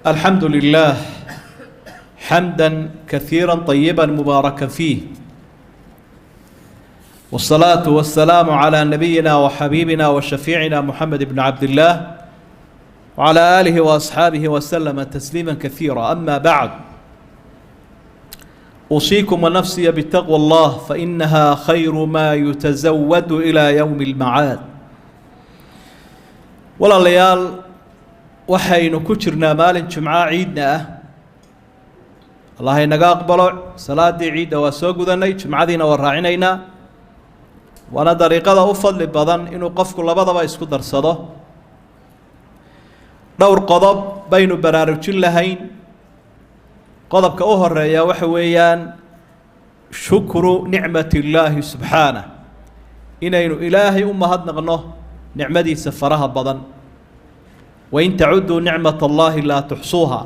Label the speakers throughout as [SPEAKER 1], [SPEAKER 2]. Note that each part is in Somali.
[SPEAKER 1] الحمد لله حمدا كثيرا طيبا مباركا فيه، والصلاة والسلام على نبينا وحبيبنا وشفيعنا محمد بن عبد الله وعلى آله وأصحابه وسلم تسليما كثيرا. أما بعد، أوصيكم ونفسي بتقوى الله فإنها خير ما يتزود إلى يوم المعاد. walaalyaal waxaynu ku jirnaa maalin jumca ciidna ah. Allah inaga aqbalo salaadii ciidda waa soo gudanay, jumcadiina waa raacinaynaa. waana dariiqada u fadli badan inuu qofku labadaba isku darsado. dhowr qodob baynu baraarujin lahayn. qodobka u horeeya waxa weeyaan shukru nicmatillaahi subxaanah, inaynu ilaahay u mahadnaqno nicmadiisa faraha badan. wain tacuduu nicmat allaahi laa tuxsuuha.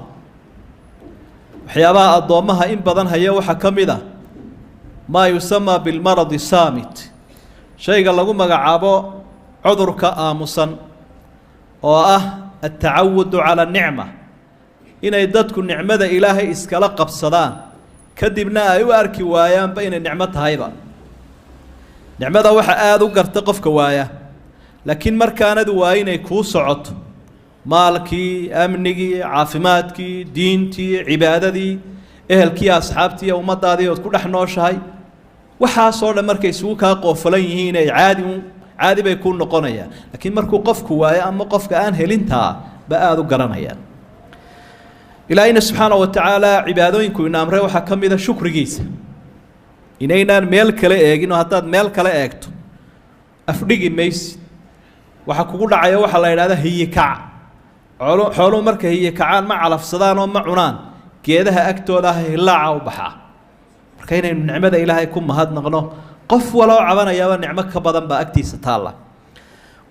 [SPEAKER 1] waxyaabaha addoommaha in badan haya waxaa ka mid ah maa yusamaa bilmaradi saamit, shayga lagu magacaabo cudurka aamusan oo ah altacawudu cala nicma, inay dadku nicmada ilaahay iskala qabsadaan kadibna ay u arki waayaanba inay nicmo tahayba. nicmada waxa aada u garta qofka waaya, laakiin markaanadu waa inay kuu socoto maalkii, amnigii, caafimaadkii, diintii, cibaadadii, ehelkii, asxaabtii iyo ummadaadii ood ku dhex nooshahay. waxaasoo dhan markay isugu kaa qoofalan yihiin ay caadi bay kuu noqonayaan, laakiin markuu qofku waayo ama qofka aan helintaa ba aada u garanayaan. ilaahayna subxaana wa tacaala cibaadooyinku ina amre waxaa ka mid a shukrigiisa, inaynaan meel kale eegin. oo haddaad meel kale eegto afdhigi maysid. waxa kugu dhacaya waxaa la yidhahdaa hiyikac. xooluhu markay hiyikacaan ma calafsadaan oo ma cunaan, geedaha agtooda ah hilaaca u baxaa. marka inaynu nicmada ilaahay ku mahadnaqno, qof waloo cabanayaaba nicmo ka badan baa agtiisa taalla.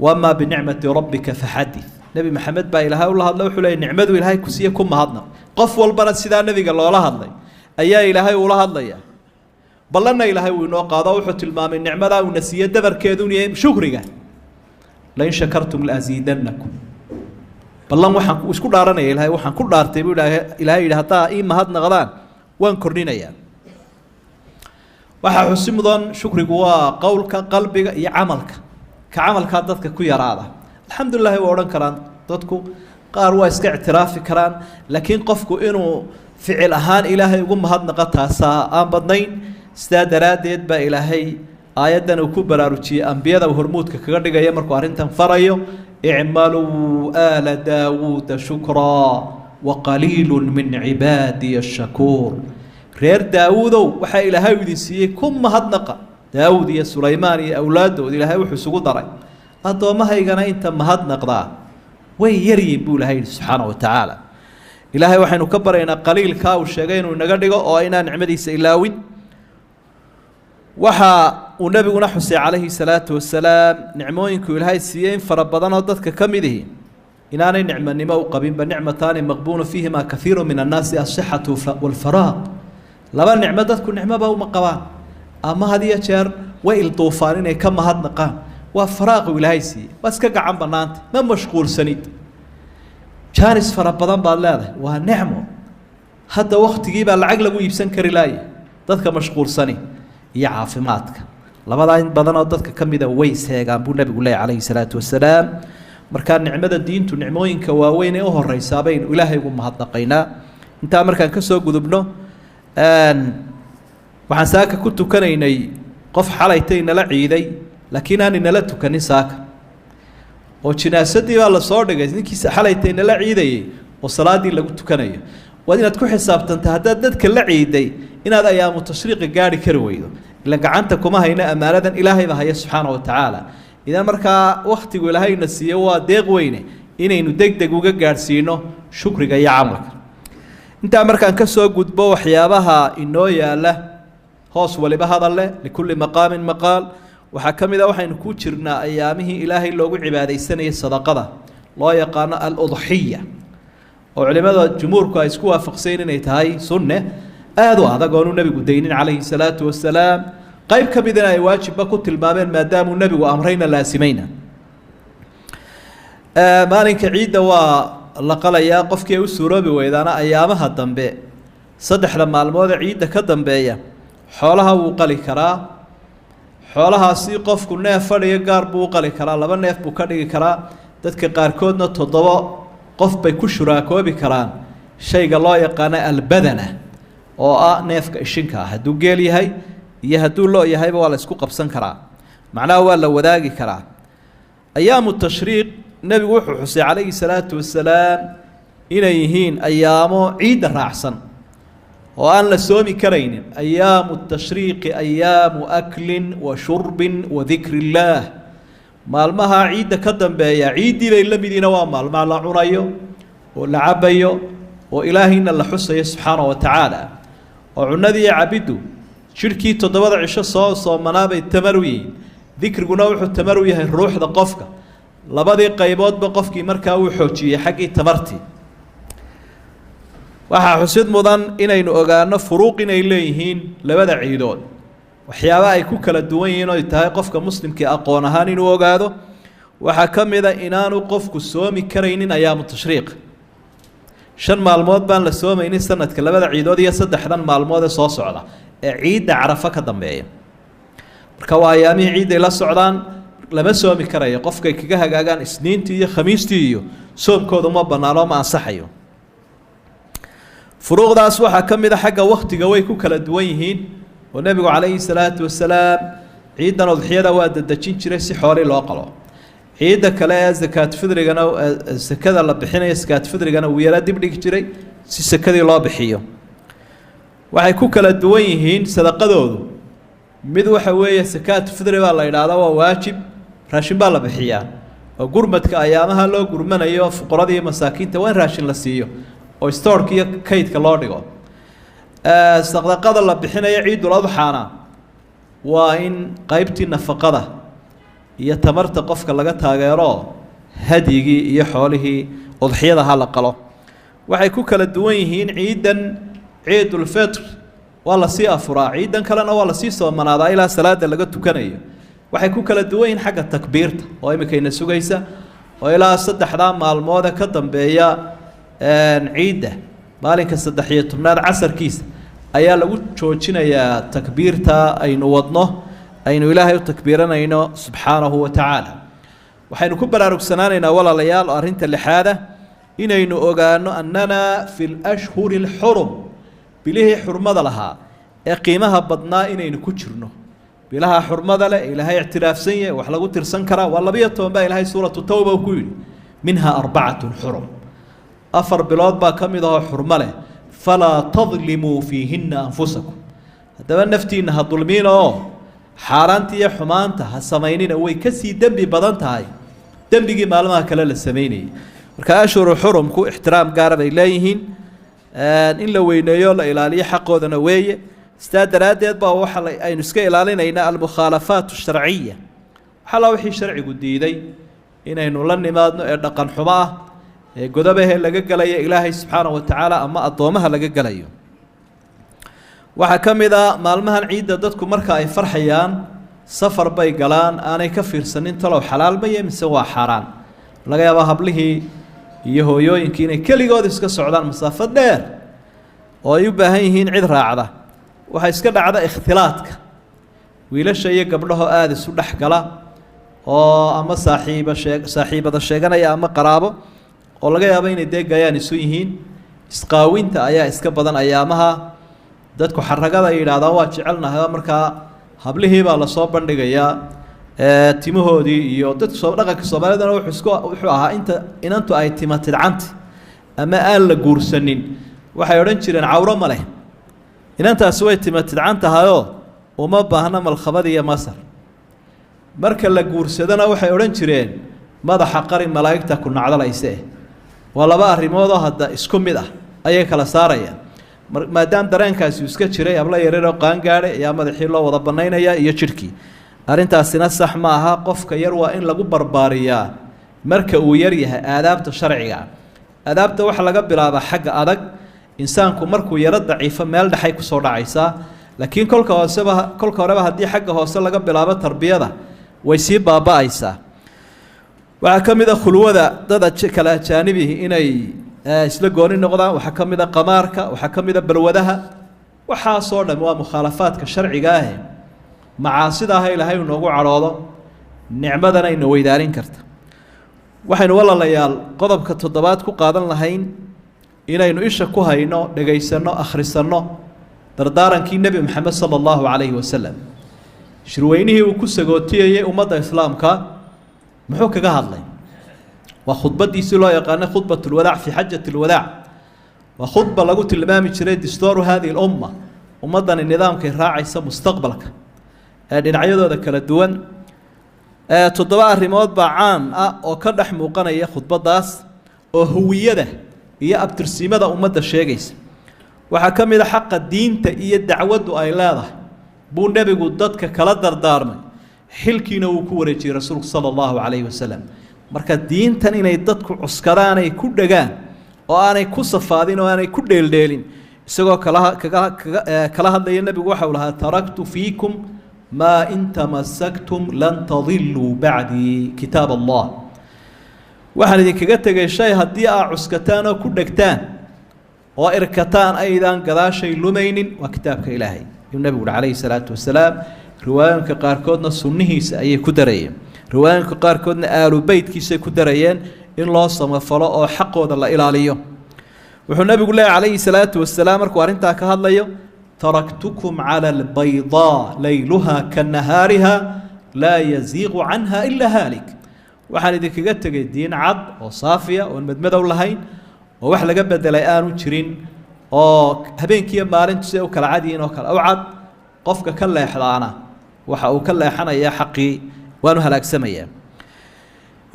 [SPEAKER 1] wamaa binicmati rabbika faxadith. nebi maxamed baa ilaahay ula hadlay, wuxuu leeyay nicmadu ilaahay ku siiye ku mahadnaq. qof walbana sidaa nebiga loola hadlay ayaa ilaahay ula hadlaya. ballanna ilaahay uu inoo qaado, wuxuu tilmaamay nicmadaa uuna siiye dabarkeedun yahay shukriga. lain shakartum laaziidannakum. ballan waxaan isku dhaaranaya ilaahay, waxaan ku dhaartay buu ilaahay yidhi haddaa ii mahadnaqdaan waan kordhinayaa. waxaa xusi mudan shukrigu waa qowlka, qalbiga iyo camalka. ka camalkaa dadka ku yaraada. alxamdulilahi waa odhan karaan dadku, qaar waa iska ictiraafi karaan, laakiin qofku inuu ficil ahaan ilaahay ugu mahadnaqa taasaa aan badnayn. sidaa daraaddeed baa ilaahay aayaddan uu ku baraarujiyey ambiyada uu hormuudka kaga dhigaya markuu arrintan farayo: icmaluu aala daawuuda shukraa waqaliilu min cibaadiya ashakuur. reer daawuudow waxaa ilaahay idin siiyey ku mahadnaqa. daawuud iyo sulaymaan iyo awlaadooda ilaahay wuxuu isugu daray. addoomahaygana inta mahadnaqdaa way yaryihin buu ilahay yidhi subxaana wa tacaala. ilaahay waxaynu ka baryaynaa qaliilkaa uu sheegay inuu inaga dhigo oo aynaan nicmadiisa ilaawin. waxa uu nebiguna xusay calayhi salaatu wasalaam nicmooyinku ilaahay siiyey in fara badanoo dadka ka mid ihi inaanay nicmonimo u qabinba. nicmataani maqbuunu fiihima kaiiru min annaasi asixatu walfaraaq. laba nicmo dadku nicmoba uma qabaan, ama had iyo jeer way ilduufaan inay ka mahadnaqaan. waa faraaqu ilaahay siiyey, waa iska gacan bannaanta, ma mashquulsanid. jaanis fara badan baad leedahay, waa nicmo. hadda waktigiibaa lacag lagu iibsan kari laaya. dadka mashquulsani iyo caafimaadka, labadaa in badanoo dadka ka mida way seegaan buu nebigu leeyahy calayhi salaatu wasalaam. markaa nicmada diintu nicmooyinka waaweyn ee u horeysaa baynu ilaahay ugu mahadnaqaynaa. intaa markaan ka soo gudubno, waxaan saaka ku tukanaynay qof xalaytay nala ciiday, laakiin aan inala tukanin saaka. oo jinaasadii baa la soo dhigay ninkiisa xalaytay nala ciidayay oo salaadii lagu tukanayo. waad inaad ku xisaabtanta haddaad dadka la ciiday inaad ayaamu tashriiqi gaari kari weydo. ila gacanta kuma hayna ammaanadan ilaahay baa haya subxaana wa tacaala. idan markaa wakhtigu ilaahayna siiye waa deeq weyne inaynu deg deg uga gaadhsiino shukriga iyo camalka. intaa markaan ka soo gudbo waxyaabaha inoo yaalla, hoos waliba hadal leh, likulli maqaamin maqaal. waxaa ka mid a waxaynu ku jirnaa ayaamihii ilaahay loogu cibaadaysanayay sadaqada loo yaqaano aludxiya, oo culimada jumhuurku ay isku waafaqsayn inay tahay sunne aada u adag oonu nebigu daynin calayhi salaatu wasalaam. qayb ka midina ay waajibba ku tilmaameen maadaamuu nebigu amrayna laasimayna. maalinka ciidda waa la qalayaa qofkii u suuroobi weydaana ayaamaha dambe saddexda maalmood ciidda ka dambeeya xoolaha wuu qali karaa xoolahaasi qofku neef fadhiyo gaar buu qali karaa laba neef buu ka dhigi karaa dadka qaarkoodna 7 qof bay ku shuraakoobi karaan shayga loo yaqaan albadana oo ah neefka ishinka hadduu geel yahay iyo hadduu loo yahayba waa la isku qabsan karaa macnaha waa la wadaagi karaa ayaamu tashriiq nabigu wuxuu xusay calayhi salaatu wasalaam inay yihiin ayaamo ciidda raacsan oo aan la soomi karaynin ayaamu tashriiqi ayaamu aklin wa shurbin wa dikri illaah maalmaha ciidda ka dambeeya ciiddii bay la midiina waa maalmaha la cunayo oo la cabayo oo ilaahayna la xusayo subxaana wa tacaala oo cunadii iyo cabiddu shirkii 7 cisho soo soomanaabay tamar u yihiin dikriguna wuxuu tamar u yahay ruuxda qofka labadii qayboodba qofkii markaa uu xoojiyay xaggii tamartii waxaa xusid mudan inaynu ogaano furuuq inay leeyihiin labada ciidood waxyaabaha ay ku kala duwan yihiin oo tahay qofka muslimkii aqoon ahaan inuu ogaado waxaa ka mid ah inaanu qofku soomi karaynin ayaamu tashriiq 5 maalmood baan la soomaynin sanadka labada ciidood iyo 3 maalmood ee soo socda ee ciidda Carafa ka dambeeya marka waa ayaamihii ciidda la socdaan lama soomi karayo qofkay kaga hagaagaan isniintii iyo khamiistii iyo soomkooda ma banaano ma ansaxayo furuuqdaas waxaa ka mid ah xagga waqtiga way ku kala duwan yihiin oo nabigu calayhi salaatu wasalaam ciidan udxiyada waa dadajin jiray si xooli loo qalo ciida kale ee zakaat fidrigana zakada la bixinayo zakaat fidrigana uu yara dib dhigi jiray si zakadii loo bixiyo waxay ku kala duwan yihiin sadaqadoodu mid waxa weeye zakaat fidri baa la yiraahdaa waa waajib raashin baa la bixiyaa oo gurmadka ayaamaha loo gurmanayo fuqaradii masaakiinta waa raashin la siiyo oo stoorka iyo kaydka loo dhigo sadaqada la bixinayo ciidul adxaana waa in qaybtii nafaqada iyo tamarta qofka laga taageero hadigii iyo xoolihii udxiyada la qalo waxay ku kala duwan yihiin ciidan ciidul fitr waa la sii afuraa ciidan kalena waa la sii soomanaadaa ilaa salaada laga tukanayo waxay ku kala duwan yihiin xagga takbiirta oo imikayna sugaysa oo ilaa 3 maalmood ka dambeeya ciidda maalinka 13 casarkiisa ayaa lagu joojinayaa takbiirta aynu wadno aynu ilaahay u takbiiranayno subxaanahu wa tacaala waxaynu ku baraarugsanaanaynaa walaalayaal arrinta lixaada inaynu ogaano annana fi lashhuri alxurum bilihii xurmada lahaa ee qiimaha badnaa inaynu ku jirno bilaha xurmada leh ilaahay ictiraafsan yahay wax lagu tirsan karaa waa 12 baa ilaahay suuratu tawba ku yidhi minha 4 xurum 4 bilood baa ka mid ah xurmo leh falaa tadlimuu fiihinna anfusakum haddaba naftiinna ha dulmiina oo xaaraanta iyo xumaanta ha samaynina way ka sii dembi badan tahay dembigii maalmaha kale la samaynayay marka ashhuru xurumku ixtiraam gaar bay leeyihiin in la weyneeyo la ilaaliyo xaqoodana weeye sidaa daraaddeed baa waxa aynu iska ilaalinaynaa almukhaalafaat sharciya waxa la wixii sharcigu diiday inaynu la nimaadno ee dhaqan xumo ah ee godobaha laga galayo ilaahay subxaanahu wa tacaala ama addoomaha laga galayo waxaa ka mid ah maalmahan ciidda dadku marka ay farxayaan safar bay galaan aanay ka fiirsanin talow xalaal ma yahay mise waa xaaraan laga yaabaa hablihii iyo hooyooyinkii inay keligood iska socdaan masaafo dheer oo ay u baahan yihiin cid raacda waxaa iska dhacda ikhtilaadka wiilasha iyo gabdhaho aada isu dhex gala oo ama saaxiibada sheeganaya ama qaraabo oo laga yaabo inay deegayaan isu yihiin isqaawinta ayaa iska badan ayaamaha dadku xaragada yidhaahdaan waa jecelnahay markaa hablihii baa lasoo bandhigayaa timahoodii iyo dadka dhaqanka Soomaalidana wuxuu ahaa inantu ay tima tidcanti ama aan la guursanin waxay oran jireen cawro ma leh inantaas way tima tidcan tahayoo uma baahna malkhabad iyo masar marka la guursadana waxay oran jireen madaxa qari malaa'igta ku nacdalayse waa laba arrimood oo hadda isku mid ah ayay kala saarayaan maadaam dareenkaasi iska jiray abla yareero qaan gaaray ayaa madaxii loo wada banaynaya iyo jirkii arintaasina sax ma aha qofka yar waa in lagu barbaariyaa marka uu yar yahay aadaabta sharciga aadaabta waxa laga bilaabaa xagga adag insaanku markuu yara daciifo meel dhaxay ku soo dhacaysaa laakiin kolka horeba haddii xagga hoose laga bilaabo tarbiyada way sii baaba'aysaa waxaa ka mid a khulwada dada kala ajaanibihi inay isla gooni noqdaan, waxaa ka mid a qamaarka, waxaa ka mid a balwadaha. waxaasoo dhan waa mukhaalafaadka sharciga ah macaasida ah ilaahay inoogu cadhoodo, nicmadana ina weydaarin karta. waxaynu walaalayaal qodobka 7 ku qaadan lahayn inaynu isha ku hayno, dhagaysanno, akhrisanno dardaarankii nebi maxamed sala allahu calayhi wasalam. shirweynihii uu ku sagootiyayey ummadda islaamka muxuu kaga hadlay? waa khudbadiisii loo yaqaanay khudbatulwadaac fii xajati lwadaac. waa khudba lagu tilmaami jiray distooru hadihi lumma, ummaddani nidaamkay raacaysa mustaqbalka ee dhinacyadooda kala duwan. 7 arrimood baa caan ah oo ka dhex muuqanaya khudbadaas oo huwiyada iyo abtirsiimada ummadda sheegaysa. waxaa ka mid a xaqa diinta iyo dacwaddu ay leedahay buu nebigu dadka kala dardaarmay, xilkiina wuu ku wareejiyey rasuulku sala allahu calayhi wasalam. marka diintan inay dadku cuskadaanay ku dhagaan oo aanay ku safaadin oo aanay ku dheeldheelin, isagoo kala hadlaya nebigu waxa uu lahaa taraktu fiikum maa in tamasaktum lan tadiluu bacdii kitaab allah. waxaan idinkaga tegay shay haddii aa cuskataan oo ku dhegtaan oo irkataan aydaan gadaashay lumaynin, waa kitaabka ilaahay. yuu nebigu uhi calayhi salaatu wasalaam. riwaayooyinka qaarkoodna sunnihiisa ayay ku darayeen, riwaayooyinka qaarkoodna aalu beytkiisay ku darayeen in loo samafalo oo xaqooda la ilaaliyo. wuxuu nebigu leeyahy calayhi salaatu wasalaam markuu arrintaa ka hadlayo: taraktukum cala albaydaa layluha ka nahaariha laa yaziiqu canha ilaa haalik. waxaan idinkaga tegay diin cad oo saafiya oon madmadow lahayn, oo wax laga bedelay aanu jirin, oo habeenkiiyo maalintu siday u kala cadyihiin oo kale u cad. qofka ka leexdaana waxa uu ka leexanayaa xaqii, waanu halaagsamayaa.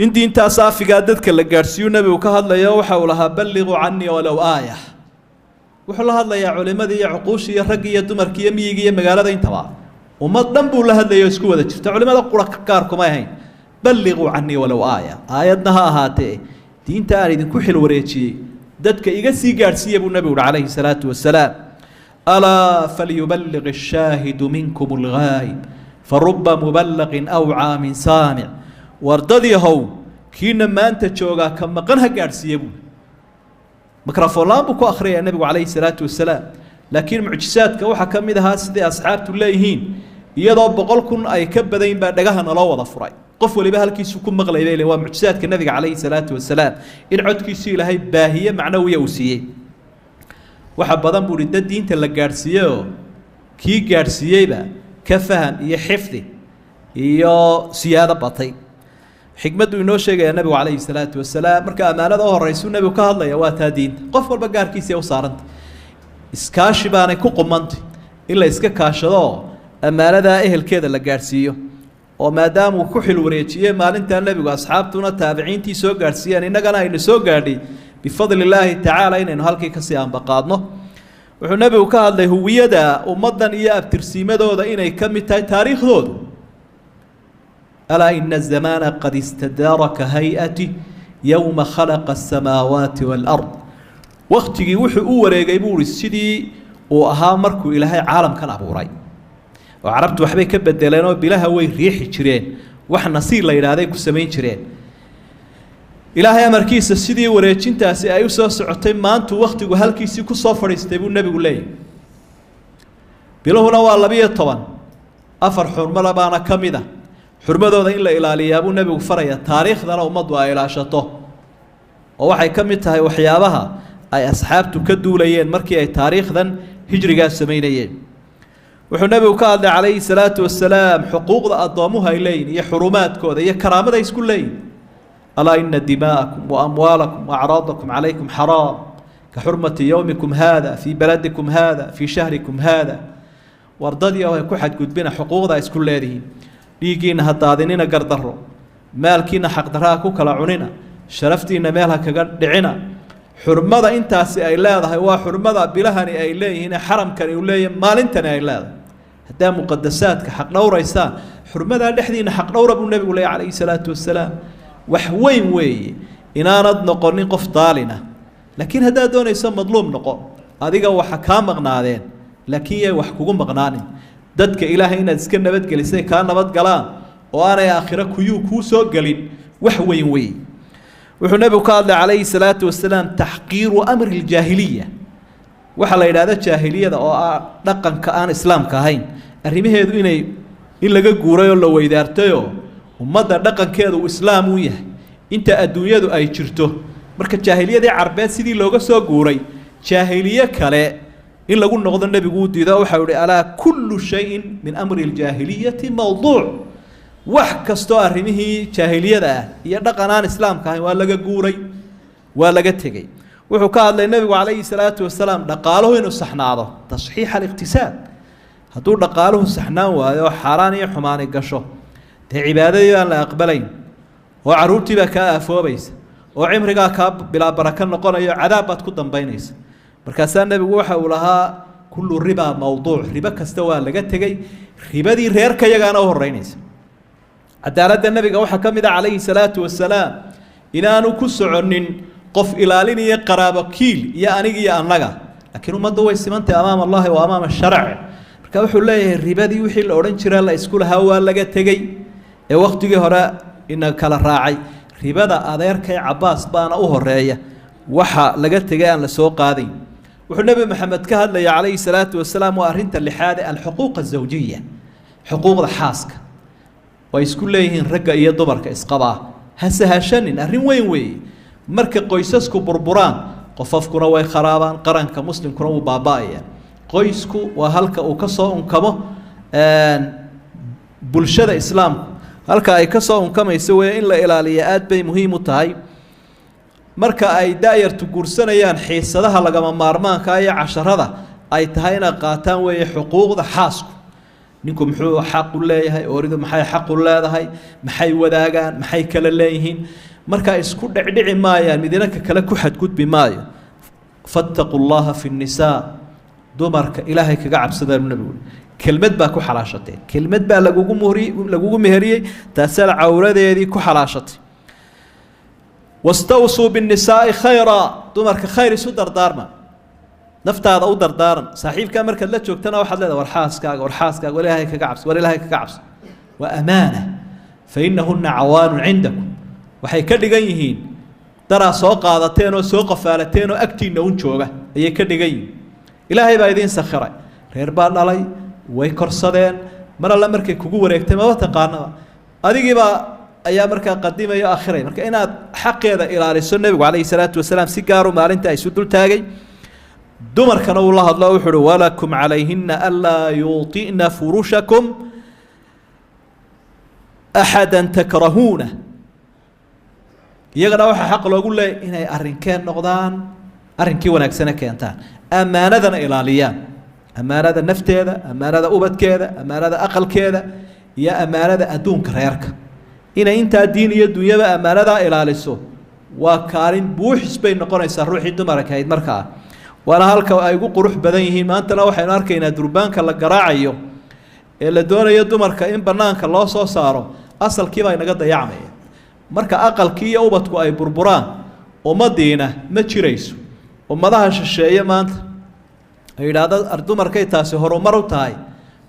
[SPEAKER 1] in diintaa saafigaa dadka la gaadhsiiyu nebigu ka hadlayo waxa uu lahaa balliquu canii walow aaya. wuxuu la hadlayaa culimadii iyo cuquushii iyo raggii iyo dumarkii iyo miyigii iyo magaalada intaba. ummad dhan buu la hadlayay oo isku wada jirta, culimada qura gaar kumay ahayn. balliquu canii walow aaya, aayadna ha ahaatee diinta aan idinku xil wareejiyey dadka iga sii gaadhsiiya buu nebigu uhi calayhi salaatu wasalaam. alaa falyuballiq ashaahidu minkum alghaayib faruba muballaqin awcaa min saamic. wardadii how kiina maanta joogaa ka maqan ha gaadhsiiya buui. mikrafoonlaan buu ku akhriyayaa nebigu calayhi salaatu wasalaam. laakiin mucjisaadka waxaa ka mid ahaa siday asxaabtu leeyihiin, iyadoo 100,000 ay ka badayn baa dhagaha naloo wada furay, qof waliba halkiisuu ku maqlay bay le. waa mucjisaadka nebiga calayhi salaatu wasalaam in codkiisu ilaahay baahiye macnawiya uu siiyey. waxa badan buu hi dad diinta la gaadhsiiyeyoo kii gaadhsiiyeyba ka faham iyo xifdi iyo siyaado batay. xikmaddu inoo sheegayaa nebigu calayhi salaatu wasalaam. marka ammaanada u horraysuu nebigu ka hadlaya waa taa diinta. qof walba gaarkiisii u saarantay, iskaashi baanay ku qumantay in la iska kaashadoo ammaanadaa ehelkeeda la gaadhsiiyo. oo maadaama uu ku xil wareejiyey maalintaa nebigu, asxaabtuna taabiciintii soo gaadhsiiyeen, innagana aynu soo gaadhay bifadli illaahi tacaala inaynu halkii kasii ambaqaadno. wuxuu nebigu ka hadlay huwiyada ummaddan iyo abtirsiimadooda inay ka mid tahay taariikhdoodu. alaa ina azamaana qad istadaara ka hay-ati yowma khalaqa asamaawaati waalard. wakhtigii wuxuu u wareegay buu uhi sidii uu ahaa markuu ilaahay caalamkan abuuray. oo carabtu waxbay ka bedeleen oo bilaha way riixi jireen, wax nasiir la yidhaahday ku samayn jireen. ilaahay amarkiisa sidii wareejintaasi ay u soo socotay, maantuu wakhtigu halkiisii ku soo fadhiistay buu nebigu leeyahy. biluhuna waa 12, 4 xurmada baana ka mid a. xurmadooda in la ilaaliyaa buu nebigu faraya, taariikhdana ummaddu ay ilaashato. oo waxay ka mid tahay waxyaabaha ay asxaabtu ka duulayeen markii ay taariikhdan hijrigaas samaynayeen. wuxuu nebigu ka hadlay calayhi salaatu wasalaam xuquuqda addoomuhu ay leeyihin iyo xurumaadkooda iyo karaamada ay isku leeyihin. alaa ina dimaa'akum waamwaalakum waacraadakum calaykum xaraam ka xurmati yowmikum haada fii baladikum haada fii shahrikum haada. wardadii oo ay ku xadgudbina xuquuqda ay isku leedihiin. dhiiggiinna ha daadinina gardarro, maalkiinna xaqdarraha ku kala cunina, sharaftiinna meel ha kaga dhicina. xurmada intaasi ay leedahay waa xurmada bilahani ay leeyihiin, xaramkani uu leeyahay, maalintani ay leedahay. haddaa muqadasaadka xaq dhowraysaan, xurmadaa dhexdiinna xaq dhowra buu nebigu leeyahy calayhi salaatu wasalaam. wax weyn weeye inaanad noqonin qof daalina, laakiin haddaad doonayso madluum noqo. adiga waxa kaa maqnaadeen, laakiin yay wax kugu maqnaanin. dadka ilaahay inaad iska nabadgelisay kaa nabadgalaan oo aanay aakhiro kuyuu kuu soo gelin وحوين وي وحو النبي قال عليه الصلاة والسلام تحقير أمر الجاهلية وحلا إلى هذا الجاهلية أو دقن كأن إسلام كهين الرميه هذو إن لقى جوري ولا ويدارتيو ومدى دقن كذا وإسلام ويه أنت الدنيا ذو أي شرته مركز الجاهلية دي عربات سيدي لوجا سو جوري جاهلية كلا إن لقول نقض النبي يقول إذا وحول على كل شيء من أمر الجاهلية موضوع وحكستو الرميه جاهلية ده يدقن عن إسلام كهين ولا جا جوري ولا جا تجي وحكى النبي عليه الصلاة والسلام نقاله إنه صحناه تصحيح الاقتصاد هدول نقاله صحناه وهذا حراني حماني قشة عبادة لا أقبلين وعروتي بك أفوبيس وعمرك كاب بلا بركة نقول يا عذابات قدام بينيس مركز النبي وحى ولها كل الربا موضوع ربا كستوى لقيت جاي ربا دي غير كي يجانا وهرينيس عدالة النبي وحى كم إذا عليه الصلاة والسلام إن أنا كسرن قف إلى لني قرابة كيل يا أنيق يا أنلقى لكن ما دوي سمنت أمام الله وأمام الشرع كوحو الله الربا دي وحي الأورنجرا لا يسكول هوا لقى تجي وقت جه هراء إن كلا راعي ربا دا أدير كي عباس بانا أوه الرأية وحى لقى تجي أن السوق هذه وحو النبي محمد كهل لي عليه الصلاة والسلام وأرنت اللي حاد الحقوق الزوجية حقوق الحاسك ويسكول ليهن رجع يدبرك إسقاطه هسهاشن أرين وين marka qoysasku burburaan qofafkuna way kharaabaan qaranka muslimkuna uu baabaaya qoysku waa halka uu ka soo unkamo bulshada islaamka halka ay ka soo unkamayso way in la ilaaliyo aad bay muhiim u tahay marka ay daayartu guursanayaan xiisadaha lagama maarmaanka ay casharada ay tahay in qaataan way xuquuqda xaasku ninku muxuu xaq u leeyahay ooridu maxay xaq u leedahay maxay wadaagaan maxay kala leeyihiin marka isku dhicdhici maayaan midinaka kala ku xadgudbi maayo fattaqullaha fi nisaa dumarka ilaahay kaga cabsada nabigu kelmad baa ku xalaashatay kelmad baa lagugu meheriyay taasal cawradeedii ku xalaashatay wastawsu bin nisaa khayra dumarka khayr isu dardaarma naftaada u dardaaran saaxiibka marka la joogtana waxaad leedahay warxaaskaaga ilaahay kaga cabs war ilaahay kaga cabs wa amaana fa innahunna awaanun cindakum waxay ka dhigan yihiin daraa soo qaadateen oo soo qafaalateen oo agtiina u jooga ayay ka dhigan yihiin ilaahay baa idin sakhiray reer baa dhalay way korsadeen mar alla markay kugu wareegtay ma taqaanaba adigiiba ayaa markaa qadimayo aakhiray marka inaad xaqeeda ilaaliso nabigu calayhi salaatu wasalaam si gaar ah maalinta ay sudul taagay dumarkana uu la hadlo wuxuu walakum calayhinna alla yutina furushakum ahadan takrahuna iyagana waxa xaq loogu leeyahay inay arrinkeen noqdaan arrinkii wanaagsan keentaan amaanadana ilaaliyaan amaanada nafteeda amaanada ubadkeeda amaanada aqalkeeda iyo amaanada adduunka reerka inay inta diin iyo dunyada amaanada ilaaliso waa kaalin buuxis bay noqonaysaa ruuxii dumarka ahayd markaa waana halka ay ugu qurux badan yihiin maantana waxaynu arkaynaa durbaanka la garaacayo ee la doonayo dumarka in banaanka loo soo saaro asalkii baa inaga dayacmaya marka aqalkii iyo ubadku ay burburaan ummadiina ma jirayso ummadaha shisheeye maanta ay yidhaahdo dumarkay taasi horumar u tahay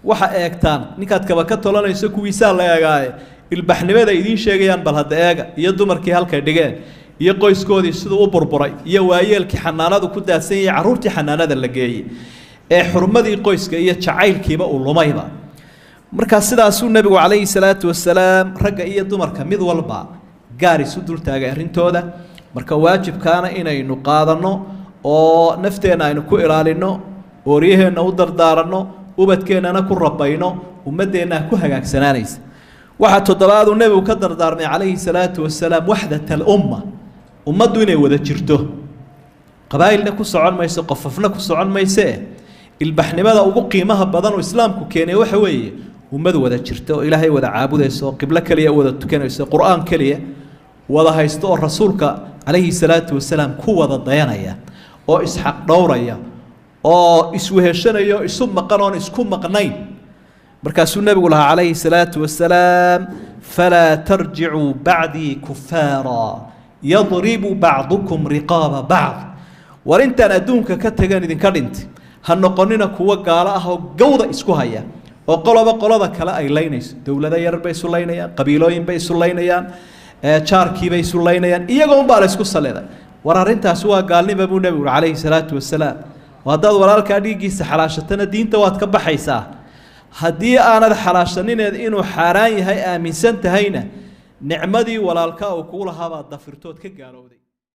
[SPEAKER 1] waxa eegtaan ninkaad kaba ka tolanayso kuwiisaa la eegaaye ilbaxnimada idiin sheegayaan bal hadda eega iyo dumarkii halkay dhigeen iyo qoyskoodii siduu u burburay iyo waayeelkii xanaanadu ku daadsan yahay carruurtii xanaanada la geeyey ee xurmadii qoyska iyo jacaylkiiba uu lumayba markaa sidaasuu nabigu calayhi salaatu wasalaam ragga iyo dumarka mid walba gaar isu dul taagay arrintooda marka waajibkaana inaynu qaadanno oo nafteenna aynu ku ilaalinno ooriyaheenna u dardaaranno ubadkeennana ku rabayno ummaddeenna ku hagaagsanaanaysa waxaa toddobaad uu nebigu ka dardaarmay calayhi salaatu wasalaam waxdat alumma ummaddu inay wada jirto qabaa'ilna ku socon mayso qofafna ku socon mayse ilbaxnimada ugu qiimaha badan oo islaamku keenay waxa weeye ummad wada jirto oo ilaahay wada caabudayso qiblo kaliya wada tukanayso qur'aan kaliya wada haysto oo rasuulka calayhi salaatu wasalaam ku wada dayanaya oo isxaq dhowraya oo isweheshanayo isu maqan oon isku maqnayn markaasuu nabigu lahaa calayhi salaatu wasalaam falaa tarjicuu bacdii kufaara yadribu bacdukum riqaaba bacd war intaan adduunka ka tagan idinka dhintay ha noqonina kuwa gaalo ah oo gawda isku haya oo qoloba qolada kale ay laynayso dowlado yar bay isu laynayaan qabiilooyin bay isu laynayaan jaarkiibay sulaynayaan iyagoo unbaa la isku saleeday war arrintaasi waa gaalnima buu nebigu calayhi salaatu wasalaam haddaad walaalkaa dhiiggiisa xalaashatana diinta waad ka baxaysaa haddii aanad xalaashanineed inuu xaaraan yahay aaminsan tahayna nicmadii walaalkaa uu kuu lahaa baad dafirtood ka gaalowday